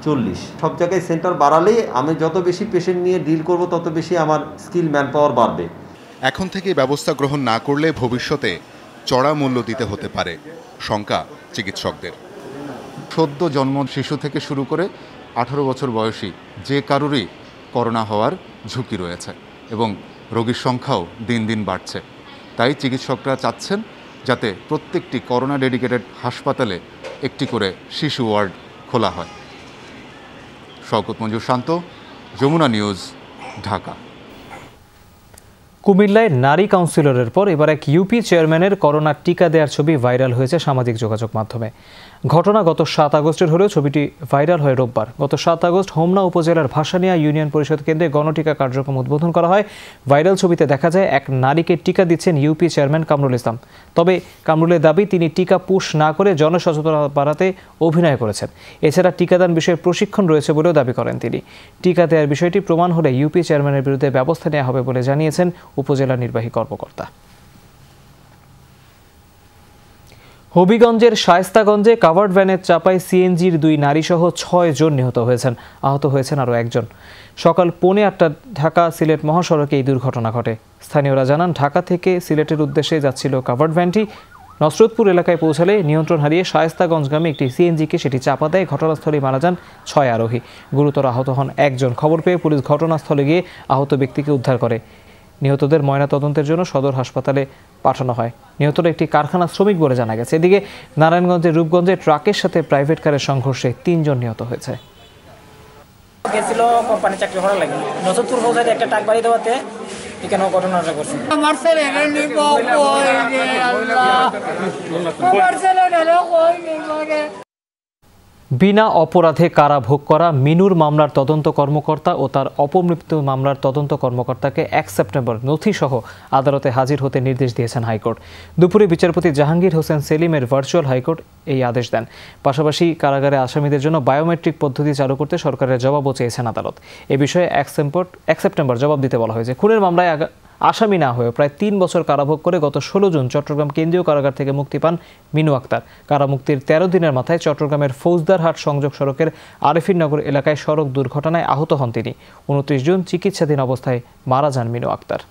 40। সব জায়গায় সেন্টার বাড়ালেই আমি যত বেশি পেশেন্ট নিয়ে ডিল করব তত বেশি আমার স্কিল ম্যান পাওয়ার বাড়বে।
এখন থেকে ব্যবস্থা গ্রহণ না করলে ভবিষ্যতে চড়া মূল্য দিতে হতে পারে, শঙ্কা চিকিৎসকদের। সদ্য জন্ম শিশু থেকে শুরু করে 18 বছর বয়সী যে কারোরই করোনা হওয়ার ঝুঁকি রয়েছে এবং রোগীর সংখ্যাও দিন দিন বাড়ছে। তাই চিকিৎসকরা চাচ্ছেন যাতে প্রত্যেকটি করোনা ডেডিকেটেড হাসপাতালে একটি করে শিশু ওয়ার্ড খোলা হয়। শওকত মঞ্জুর শান্ত, যমুনা নিউজ, ঢাকা।
কুমিল্লায় নারী কাউন্সিলরের পর এবার এক ইউপি চেয়ারম্যানের করোনা টিকা দেওয়ার ছবি ভাইরাল হয়েছে সামাজিক যোগাযোগ মাধ্যমে। ঘটনা গত ৭ আগস্টের হলেও ছবিটি ভাইরাল হয় রোববার। গত ৭ আগস্ট হোমনা উপজেলার ভাসানিয়া ইউনিয়ন পরিষদ কেন্দ্রে গণটিকা কার্যক্রম উদ্বোধন করা হয়। ভাইরাল ছবিতে দেখা যায় এক নারীকে টিকা দিচ্ছেন ইউপি চেয়ারম্যান কামরুল ইসলাম। তবে কামরুলের দাবি তিনি টিকা পুশ না করে জনসচেতনতা বাড়াতে অভিনয় করেছেন। এছাড়া টিকাদান বিষয়ে প্রশিক্ষণ রয়েছে বলেও দাবি করেন তিনি। টিকা দেওয়ার বিষয়টি প্রমাণ হলে ইউপি চেয়ারম্যানের বিরুদ্ধে ব্যবস্থা নেওয়া হবে বলে জানিয়েছেন উপজেলা নির্বাহী কর্মকর্তা। হবিগঞ্জের শায়েস্তাগঞ্জে কাভার্ড ভ্যানের চাপায় সিএনজির 2 নারীসহ 6 জন নিহত হয়েছেন। আহত হয়েছেন আরও একজন। সকাল 8:45 ঢাকা সিলেট মহাসড়কে এই দুর্ঘটনা ঘটে। স্থানীয়রা জানান, ঢাকা থেকে সিলেটের উদ্দেশ্যে যাচ্ছিল কাভার্ড ভ্যানটি। নসরতপুর এলাকায় পৌঁছালে নিয়ন্ত্রণ হারিয়ে শায়েস্তাগঞ্জগামী একটি সিএনজিকে সেটি চাপা দেয়। ঘটনাস্থলেই মারা যান 6 আরোহী। গুরুতর আহত হন একজন। খবর পেয়ে পুলিশ ঘটনাস্থলে গিয়ে আহত ব্যক্তিকে উদ্ধার করে। নিহতদের ময়নাতদন্তের জন্য সদর হাসপাতালে পাঠানো হয়। নিহতরা একটি কারখানা শ্রমিক বলে জানা গেছে। এদিকে নারায়ণগঞ্জের রূপগঞ্জে ট্রাকের সাথে প্রাইভেট কারের সংঘর্ষে 3 জন নিহত হয়েছে।
গেছিল কোম্পানি চাকরি করার লাগে নজরপুর পৌঁছাতে একটা টাক বাড়ি দেওয়াতে এখানে ঘটনাটা করছে।
বিনা অপরাধে কারা ভোগ করা মিনুর মামলার তদন্ত কর্মকর্তা ও তার অপমৃত্যু মামলার তদন্ত কর্মকর্তাকে 1 সেপ্টেম্বর নথিসহ আদালতে হাজির হতে নির্দেশ দিয়েছেন হাইকোর্ট। দুপুরে বিচারপতি জাহাঙ্গীর হোসেন সেলিমের ভার্চুয়াল হাইকোর্ট এই আদেশ দেন। পাশাপাশি কারাগারে আসামিদের জন্য বায়োমেট্রিক পদ্ধতি চালু করতে সরকারের জবাবও চেয়েছেন আদালত। এ বিষয়ে 1 সেপ্টেম্বর জবাব দিতে বলা হয়েছে। খুনের মামলায় আসামি না হয়ে প্রায় 3 বছর কারাভোগ করে গত 16 জুন চট্টগ্রাম কেন্দ্রীয় কারাগার থেকে মুক্তি পান মিনু আক্তার। কারামুক্তির 13 দিনের মাথায় চট্টগ্রামের ফৌজদারহাট সংযোগ সড়কের আরেফিননগর এলাকায় সড়ক দুর্ঘটনায় আহত হন তিনি। 29 জুন চিকিৎসাধীন অবস্থায় মারা যান মিনু আক্তার।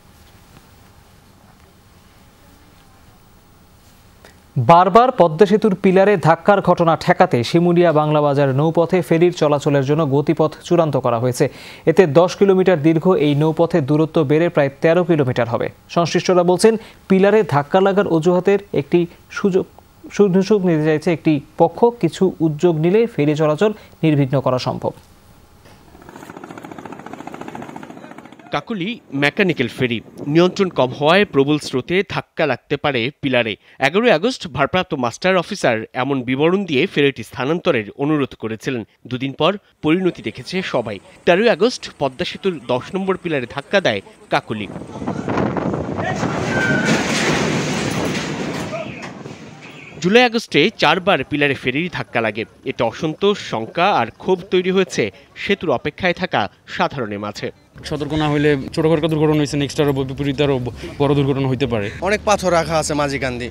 বারবার পদ্মা সেতুর পিলারে ধাক্কার ঘটনা ঠেকাতে শিমুলিয়া বাংলা বাজার নৌপথে ফেরির চলাচলের জন্য গতিপথ চূড়ান্ত করা হয়েছে। এতে 10 কিলোমিটার দীর্ঘ এই নৌপথের দূরত্ব বেড়ে প্রায় 13 কিলোমিটার হবে। সংশ্লিষ্টরা বলছেন, পিলারে ধাক্কা লাগার অজুহাতের একটি সুযোগ নিতে চাইছে একটি পক্ষ। কিছু উদ্যোগ নিলে ফেরি চলাচল নির্বিঘ্ন করা সম্ভব।
কাকুলি মেকানিক্যাল ফেরি নিয়ন্ত্রণ কম হওয়ায় প্রবল স্রোতে ধাক্কা লাগতে পারে পিলারে। 11 আগস্ট ভারপ্রাপ্ত মাস্টার অফিসার এমন বিবরণ দিয়ে ফেরিটি স্থানান্তরের অনুরোধ করেছিলেন। দুদিন পর পরিণতি দেখেছে সবাই। 13 আগস্ট পদ্মা সেতুর 10 নম্বর পিলারে ধাক্কা দেয় কাকুলি। জুলাই আগস্টে 4 বার পিলারে ফেরির ধাক্কা লাগে। এতে অসন্তোষ, শঙ্কা আর ক্ষোভ তৈরি হয়েছে সেতুর অপেক্ষায় থাকা সাধারণের মাঝে।
সতর্ক না হইলে ছোটখাটো দুর্ঘটনা হয়েছে, নেক্সট আরো বিপরীত আরো বড় দুর্ঘটনা হইতে পারে।
অনেক পাথর রাখা আছে মাঝিকান্দি,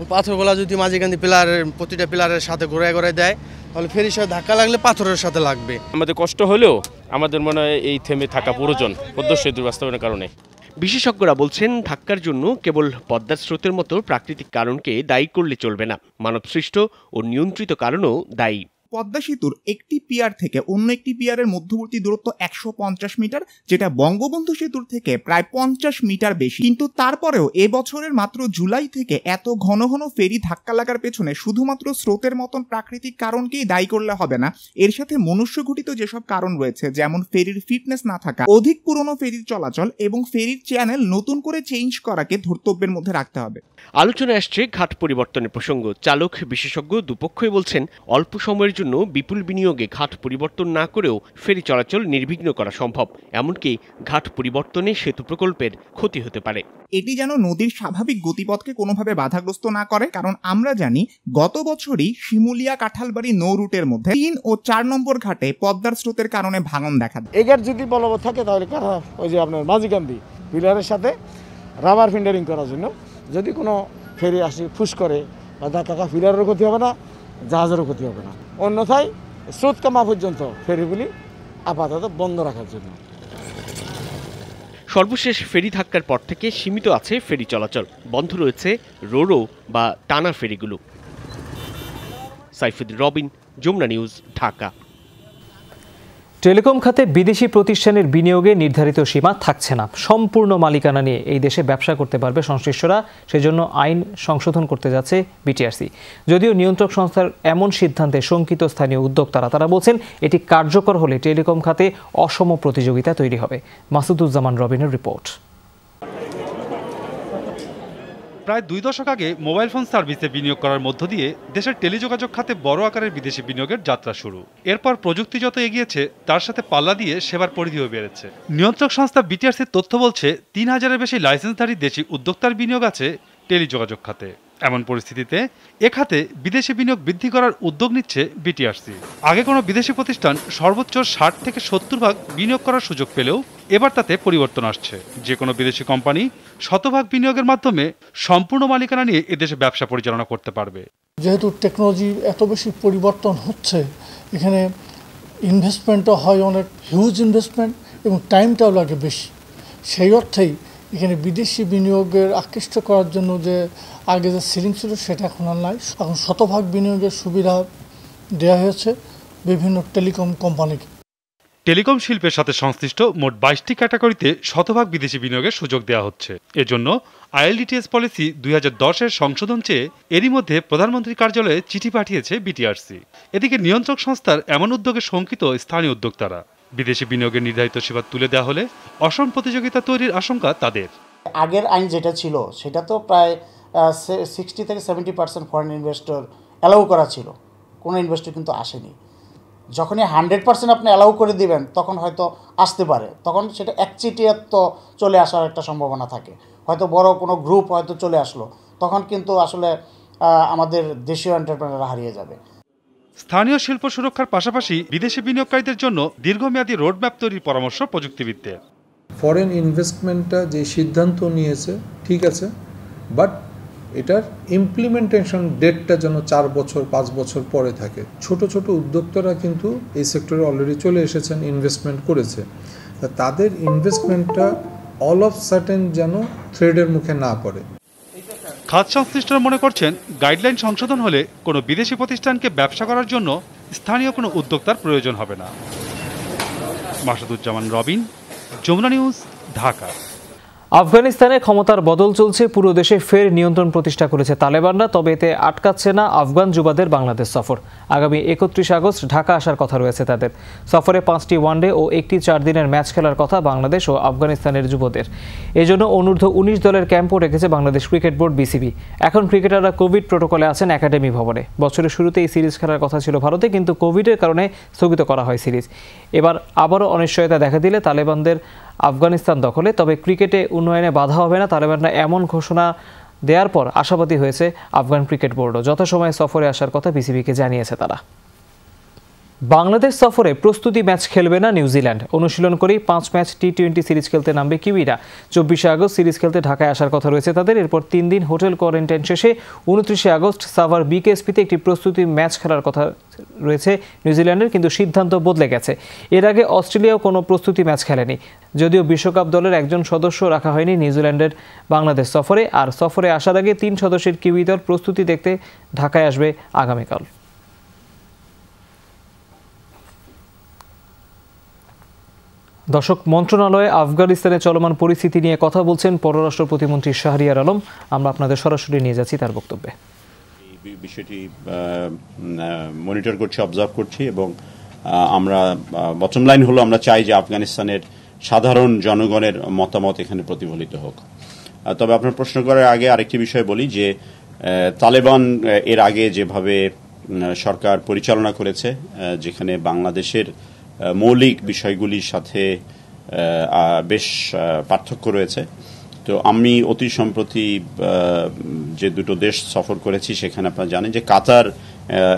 ওই পাথরগুলা যদি মাঝিকান্দি পিলারের প্রতিটা পিলারের সাথে ঘুরায় ঘুরায় দেয় তাহলে ফেরির সাথে ধাক্কা লাগলে পাথরের সাথে লাগবে।
আমাদের কষ্ট হলেও আমাদের মনে হয় এই থেমে থাকা প্রয়োজন পদ্মা সেতুর বাস্তবায়নের কারণে।
বিশেষজ্ঞরা বলছেন, ধাক্কার জন্য কেবল পদ্মার স্রোতের মতো প্রাকৃতিক কারণকে দায়ী করলে চলবে না, মানবসৃষ্ট ও নিয়ন্ত্রিত কারণও দায়ী।
পদ্মা সেতুর একটি পিয়ার থেকে অন্য একটি পিয়ারের মধ্যবর্তী দূরত্ব 150 মিটার, যেটা বঙ্গবন্ধু সেতুর থেকে প্রায় 50 মিটার বেশি। কিন্তু তারপরেও এবছরের মাত্র জুলাই থেকে এত ঘন ঘন ফেরি ধাক্কা লাগার পেছনে শুধুমাত্র স্রোতের মতন প্রাকৃতিক কারণকেই দায়ী করলে হবে না। এর সাথে মনুষ্যঘটিত যেসব কারণ রয়েছে, যেমন ফেরির ফিটনেস না থাকা, অধিক পুরনো ফেরির চলাচল এবং ফেরির চ্যানেল নতুন করে চেঞ্জ করাকে ধর্তব্যের মধ্যে রাখতে হবে।
আলোচনায় আসছে ঘাট পরিবর্তনের প্রসঙ্গ। চালক বিশেষজ্ঞ দুপক্ষই বলছেন, অল্প সময়ের জন্য বিপুল বিনিয়োগে ঘাট পরিবর্তন না করেও ফেরি চলাচল নির্বিঘ্ন করা সম্ভব। এমনকি ঘাট পরিবর্তনে সেতু প্রকল্পের ক্ষতি হতে পারে।
এটি যেন নদীর স্বাভাবিক গতিপথকে কোনোভাবে বাধাগ্রস্ত না করে, কারণ আমরা জানি গত বছরই শিমুলিয়া কাঁঠালবাড়ি নৌ রুটের মধ্যে 3 ও 4 নম্বর ঘাটে পদ্মার স্রোতের কারণে ভাঙন দেখা দেয়।
এগার যদি বলবৎ থাকে তাহলে ওই যে আপনার মাঝিকান্দি পিলারের সাথে রাবার ফিন্ডারিং করার জন্য যদি কোনো ফেরি আসে ফুস করে বা ধাক্কা, পিলারেরও ক্ষতি হবে না, জাহাজেরও ক্ষতি হবে না। অন্যথায় স্রোত কমা পর্যন্ত ফেরিগুলি আপাতত বন্ধ রাখার জন্য।
সর্বশেষ ফেরি ধাক্কার পর থেকে সীমিত আছে ফেরি চলাচল, বন্ধ রয়েছে রোরো বা টানা ফেরিগুলো। সাইফুদ্দিন রবিন, যমুনা নিউজ, ঢাকা।
টেলিকম খাতে বিদেশি প্রতিষ্ঠানের বিনিয়োগে নির্ধারিত সীমা থাকছে না। সম্পূর্ণ মালিকানা নিয়ে এই দেশে ব্যবসা করতে পারবে সংশ্লিষ্টরা, সেজন্য আইন সংশোধন করতে যাচ্ছে বিটিআরসি। যদিও নিয়ন্ত্রক সংস্থার এমন সিদ্ধান্তে শঙ্কিত স্থানীয় উদ্যোক্তারা, তারা বলছেন এটি কার্যকর হলে টেলিকম খাতে অসম প্রতিযোগিতা তৈরি হবে। মাসুদুজ্জামান রবিনের রিপোর্ট।
প্রায় 2 দশক আগে মোবাইল ফোন সার্ভিসে বিনিয়োগ করার মধ্য দিয়ে দেশের টেলিযোগাযোগ খাতে বড় আকারের বিদেশি বিনিয়োগের যাত্রা শুরু। এরপর প্রযুক্তি যত এগিয়েছে তার সাথে পাল্লা দিয়ে সেবার পরিধিও বেড়েছে। নিয়ন্ত্রক সংস্থা বিটিআরসির তথ্য বলছে 3000-এর বেশি লাইসেন্সধারী দেশি উদ্যোক্তার বিনিয়োগ আছে টেলিযোগাযোগ খাতে। এমন পরিস্থিতিতে এ খাতে বিদেশি বিনিয়োগ বৃদ্ধি করার উদ্যোগ নিচ্ছে বিটিআরসি। আগে কোনো বিদেশি প্রতিষ্ঠান সর্বোচ্চ 60 থেকে 70 ভাগ বিনিয়োগ করার সুযোগ পেলেও এবার তাতে পরিবর্তন আসছে। যে কোনো বিদেশি কোম্পানি শতভাগ বিনিয়োগের মাধ্যমে সম্পূর্ণ মালিকানা নিয়ে এদেশে ব্যবসা পরিচালনা করতে পারবে।
যেহেতু টেকনোলজি এত বেশি পরিবর্তন হচ্ছে, এখানে ইনভেস্টমেন্টও হয় অনেক হিউজ ইনভেস্টমেন্ট এবং টাইমটাও লাগে বেশি। সেই অর্থেই এখানে বিদেশি বিনিয়োগের আকৃষ্ট করার জন্য যে আগে যে সিলিং ছিল সেটা এখন আর নাই। এখন শতভাগ বিনিয়োগের সুবিধা দেওয়া হয়েছে বিভিন্ন টেলিকম কোম্পানিকে।
টেলিকম শিল্পের সাথে সংশ্লিষ্ট মোট 22টি ক্যাটাগরিতে শতভাগ বিদেশি বিনিয়োগের সুযোগ দেওয়া হচ্ছে। এজন্য আইএলডিটিএস পলিসি 2010-এর সংশোধন চেয়ে এরই মধ্যে প্রধানমন্ত্রীর কার্যালয়ে চিঠি পাঠিয়েছে বিটিআরসি। এদিকে নিয়ন্ত্রক সংস্থার এমন উদ্যোগে শঙ্কিত স্থানীয় উদ্যোক্তারা। বিদেশি বিনিয়োগের নির্ধারিত সীমা তুলে দেওয়া হলে অসম প্রতিযোগিতা তৈরির আশঙ্কা তাদের।
আগের আইন যেটা ছিল সেটা তো প্রায় 60 থেকে 70% ফরেন ইনভেস্টর অ্যালাউ করা ছিল, কোনো ইনভেস্টর কিন্তু আসেনি। যখনই 100% আপনি অ্যালাউ করে দিবেন তখন হয়তো আসতে পারে, তখন সেটা একচিটিয়াত্ব চলে আসার একটা সম্ভাবনা থাকে। হয়তো বড় কোনো গ্রুপ হয়তো চলে আসলো, তখন কিন্তু আসলে আমাদের দেশীয় এন্টারপ্রেনাররা হারিয়ে যাবে।
স্থানীয় শিল্প সুরক্ষার পাশাপাশি বিদেশি বিনিয়োগকারীদের জন্য দীর্ঘমেয়াদী রোডম্যাপ তৈরির পরামর্শ প্রযুক্তিবিদদের।
ফরেন ইনভেস্টমেন্টটা যে সিদ্ধান্ত নিয়েছে ঠিক আছে, বাট এটার ইমপ্লিমেন্টেশন ডেটটা যেন 4 বছর 5 বছর পরে থাকে। ছোট ছোট উদ্যোক্তারা কিন্তু এই সেক্টরে অলরেডি চলে এসেছেন, ইনভেস্টমেন্ট করেছে। তাদের ইনভেস্টমেন্টটা অল অফ সার্টেন যেন থ্রেডের মুখে না পড়ে।
খাত সংশ্লিষ্টরা মনে করছেন গাইডলাইন সংশোধন হলে কোনো বিদেশি প্রতিষ্ঠানকে ব্যবসা করার জন্য স্থানীয় কোনো উদ্যোক্তার প্রয়োজন হবে না। মাসুদুজ্জামান রবিন, যমুনা নিউজ, ঢাকা।
আফগানিস্তানে ক্ষমতার বদল চলছে, পুরো দেশে ফের নিয়ন্ত্রণ প্রতিষ্ঠা করেছে তালেবানরা। তবে এতে আটকাচ্ছে না আফগান যুবাদের বাংলাদেশ সফর। আগামী 31 আগস্ট ঢাকা আসার কথা রয়েছে তাদের। সফরে 5টি ওয়ানডে ও 1টি 4 দিনের ম্যাচ খেলার কথা বাংলাদেশ ও আফগানিস্তানের যুবদের। এজন্য অনূর্ধ্ব 19 দলের ক্যাম্পও রেখেছে বাংলাদেশ ক্রিকেট বোর্ড বিসিবি। এখন ক্রিকেটাররা কোভিড প্রোটোকলে আছেন একাডেমি ভবনে। বছরের শুরুতে এই সিরিজ খেলার কথা ছিল ভারতে, কিন্তু কোভিডের কারণে স্থগিত করা হয় সিরিজ। এবার আবারও অনিশ্চয়তা দেখা দিলে তালেবানদের আফগানিস্তান দখলে। তবে ক্রিকেটে উন্নয়নে বাধা হবে না তালেবানরা এমন ঘোষণা দেওয়ার পর আশাবাদী হয়েছে আফগান ক্রিকেট বোর্ডও। যথাসময়ে সফরে আসার কথা বিসিবিকে জানিয়েছে তারা। বাংলাদেশ সফরে প্রস্তুতি ম্যাচ খেলবে না নিউজিল্যান্ড। অনুশীলন করেই 5 ম্যাচ টি20 সিরিজ খেলতে নামবে কিউইরা। 24 আগস্ট সিরিজ খেলতে ঢাকায় আসার কথা রয়েছে তাদের। এরপর 3 দিন হোটেল কোয়ারেন্টাইন শেষে 29 আগস্ট সাভার বিকেএসপিতে একটি প্রস্তুতি ম্যাচ খেলার কথা রয়েছে নিউজিল্যান্ডের, কিন্তু সিদ্ধান্ত বদলে গেছে। এর আগে অস্ট্রেলিয়াও কোনো প্রস্তুতি ম্যাচ খেলেনি। যদিও বিশ্বকাপ দলের একজন সদস্য রাখা হয়নি নিউজিল্যান্ডের বাংলাদেশ সফরে। আর সফরে আসার আগে 3 সদস্যের কিউই দল প্রস্তুতি দেখতে ঢাকায় আসবে আগামীকাল। দর্শক, মন্ত্রণালয়ে আফগানিস্তানে চলমান পরিস্থিতি নিয়ে কথা বলছেন পররাষ্ট্র প্রতিমন্ত্রী শাহরিয়ার আলম। আমরা আপনাদের সরাসরি নিয়ে যাচ্ছি তার বক্তব্যে।
বিষয়টি মনিটর করছি, অবজার্ভ করছি এবং আমরা বটম লাইন হলো আমরা চাই যে আফগানিস্তানের সাধারণ জনগণের মতামত এখানে প্রতিফলিত হোক। তবে আপনার প্রশ্ন করার আগে আরেকটি বিষয় বলি যে তালেবান এর আগে যেভাবে সরকার পরিচালনা করেছে, যেখানে বাংলাদেশের মৌলিক বিষয়গুলির সাথে বেশ পার্থক্য রয়েছে। তো আমি অতি সম্প্রতি যে দুটো দেশ সফর করেছি সেখানে আপনারা জানেন যে কাতার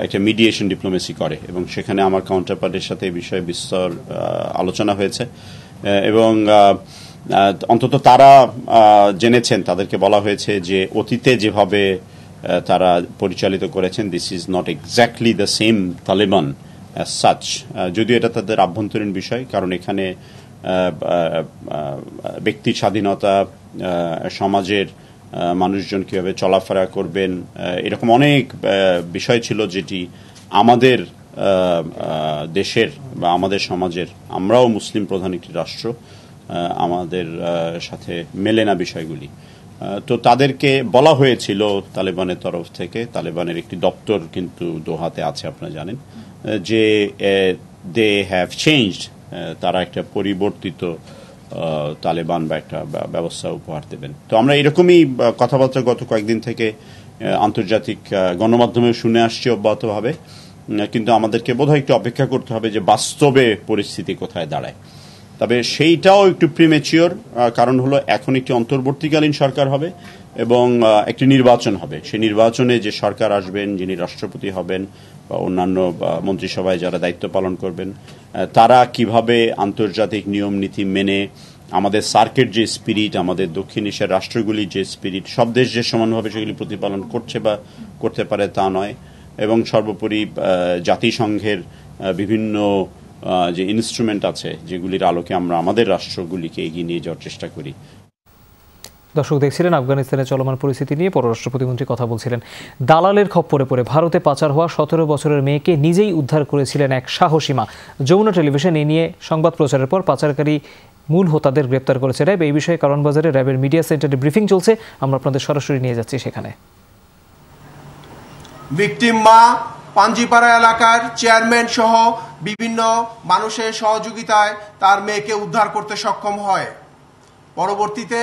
একটা মিডিয়েশন ডিপ্লোমেসি করে এবং সেখানে আমার কাউন্টারপার্টের সাথে এই বিষয়ে বিস্তর আলোচনা হয়েছে এবং অন্তত তারা জেনেছেন, তাদেরকে বলা হয়েছে যে অতীতে যেভাবে তারা পরিচালিত করেছেন, this is not exactly the same Taliban as such. যদিও এটা তাদের আভ্যন্তরীণ বিষয়, কারণ এখানে ব্যক্তির স্বাধীনতা, সমাজের মানুষজন কীভাবে চলাফেরা করবেন, এরকম অনেক বিষয় ছিল যেটি আমাদের দেশের বা আমাদের সমাজের, আমরাও মুসলিম প্রধান একটি রাষ্ট্র, আমাদের সাথে মেলে না বিষয়গুলি। তো তাদেরকে বলা হয়েছিল তালেবানের তরফ থেকে, তালেবানের একটি দপ্তর কিন্তু দোহাতে আছে আপনারা জানেন, যে দে হ্যাভ চেঞ্জড, তারা একটা পরিবর্তিত তালেবান বা একটা ব্যবস্থা উপহার দেবেন। তো আমরা এরকমই কথাবার্তা গত কয়েকদিন থেকে আন্তর্জাতিক গণমাধ্যমে শুনে আসছি অব্যাহতভাবে, কিন্তু আমাদেরকে বোধহয় একটু অপেক্ষা করতে হবে যে বাস্তবে পরিস্থিতি কোথায় দাঁড়ায়। তবে সেইটাও একটু প্রিমেচিওর, কারণ হলো এখন একটি অন্তর্বর্তীকালীন সরকার হবে এবং একটি নির্বাচন হবে। সেই নির্বাচনে যে সরকার আসবেন, যিনি রাষ্ট্রপতি হবেন বা অন্যান্য মন্ত্রিসভায় যারা দায়িত্ব পালন করবেন, তারা কিভাবে আন্তর্জাতিক নিয়ম নীতি মেনে আমাদের সার্কের যে স্পিরিট, আমাদের দক্ষিণ এশিয়ার রাষ্ট্রগুলির যে স্পিরিট, সব দেশ যে সমানভাবে সেগুলি প্রতিপালন করছে বা করতে পারে তা নয়, এবং সর্বোপরি জাতিসংঘের বিভিন্ন যে ইনস্ট্রুমেন্ট আছে যেগুলির আলোকে আমরা আমাদের রাষ্ট্রগুলিকে এগিয়ে নিয়ে যাওয়ার চেষ্টা করি।
দর্শক দেখছিলেন আফগানিস্তানের চলমান পরিস্থিতি নিয়ে পররাষ্ট্র প্রতিমন্ত্রী কথা বলছিলেন। দালালের খপ্পরে পড়ে ভারতে পাচার হওয়া 17 বছরের মেয়েকে নিজেই উদ্ধার করেছিলেন এক সাহসী মা। যমুনা টেলিভিশন এ নিয়ে সংবাদ প্রচারের পর পাচারকারী মূল হোতাদের গ্রেপ্তার করেছে র্যাব। এই বিষয়ে কারণবাজারে র্যাবের মিডিয়া সেন্টারে ব্রিফিং চলছে, আমরা আপনাদের সরাসরি নিয়ে যাচ্ছি সেখানে।
ভিকটিম মা পাঞ্জিপাড়া এলাকার চেয়ারম্যান সহ বিভিন্ন মানুষের সহযোগিতায় তার মেয়েকে উদ্ধার করতে সক্ষম হয়। পরবর্তীতে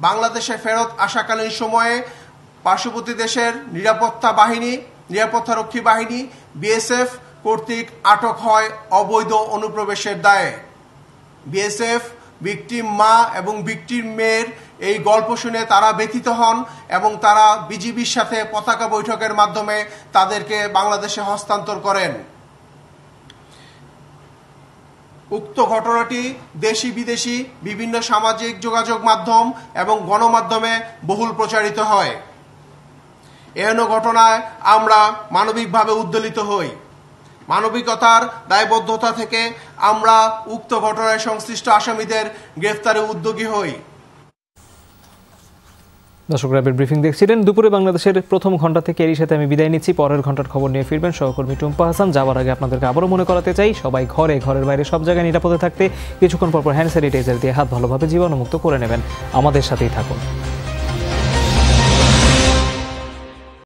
বাংলাদেশে ফেরত আসাকালীন সময়ে পার্শ্ববর্তী দেশের নিরাপত্তারক্ষী বাহিনী বিএসএফ কর্তৃক আটক হয় অবৈধ অনুপ্রবেশের দায়ে। বিএসএফ ভিকটিম মা এবং ভিকটিম মেয়ের এই গল্প শুনে তারা ব্যথিত হন এবং তারা বিজিবির সাথে পতাকা বৈঠকের মাধ্যমে তাদেরকে বাংলাদেশে হস্তান্তর করেন। উক্ত ঘটনাটি দেশি বিদেশি বিভিন্ন সামাজিক যোগাযোগ মাধ্যম এবং গণমাধ্যমে বহুল প্রচারিত হয়। এহেন ঘটনায় আমরা মানবিকভাবে উদ্বেলিত হই। মানবিকতার দায়বদ্ধতা থেকে আমরা উক্ত ঘটনায় সংশ্লিষ্ট আসামিদের গ্রেফতারে উদ্যোগী হই।
দর্শক র্যাবের ব্রিফিং দেখছিলেন। দুপুরে বাংলাদেশের প্রথম ঘন্টা থেকে এরই সাথে আমি বিদায় নিচ্ছি। পরের ঘন্টার খবর নিয়ে ফিরবেন সহকর্মী টুম্পা হাসান। যাওয়ার আগে আপনাদেরকে আবারও মনে করাতে চাই, সবাই ঘরের বাইরে সব জায়গায় নিরাপদে থাকতে কিছুক্ষণ পর হ্যান্ড স্যানিটাইজার দিয়ে হাত ভালোভাবে জীবাণুমুক্ত করে নেবেন। আমাদের সাথেই থাকুন।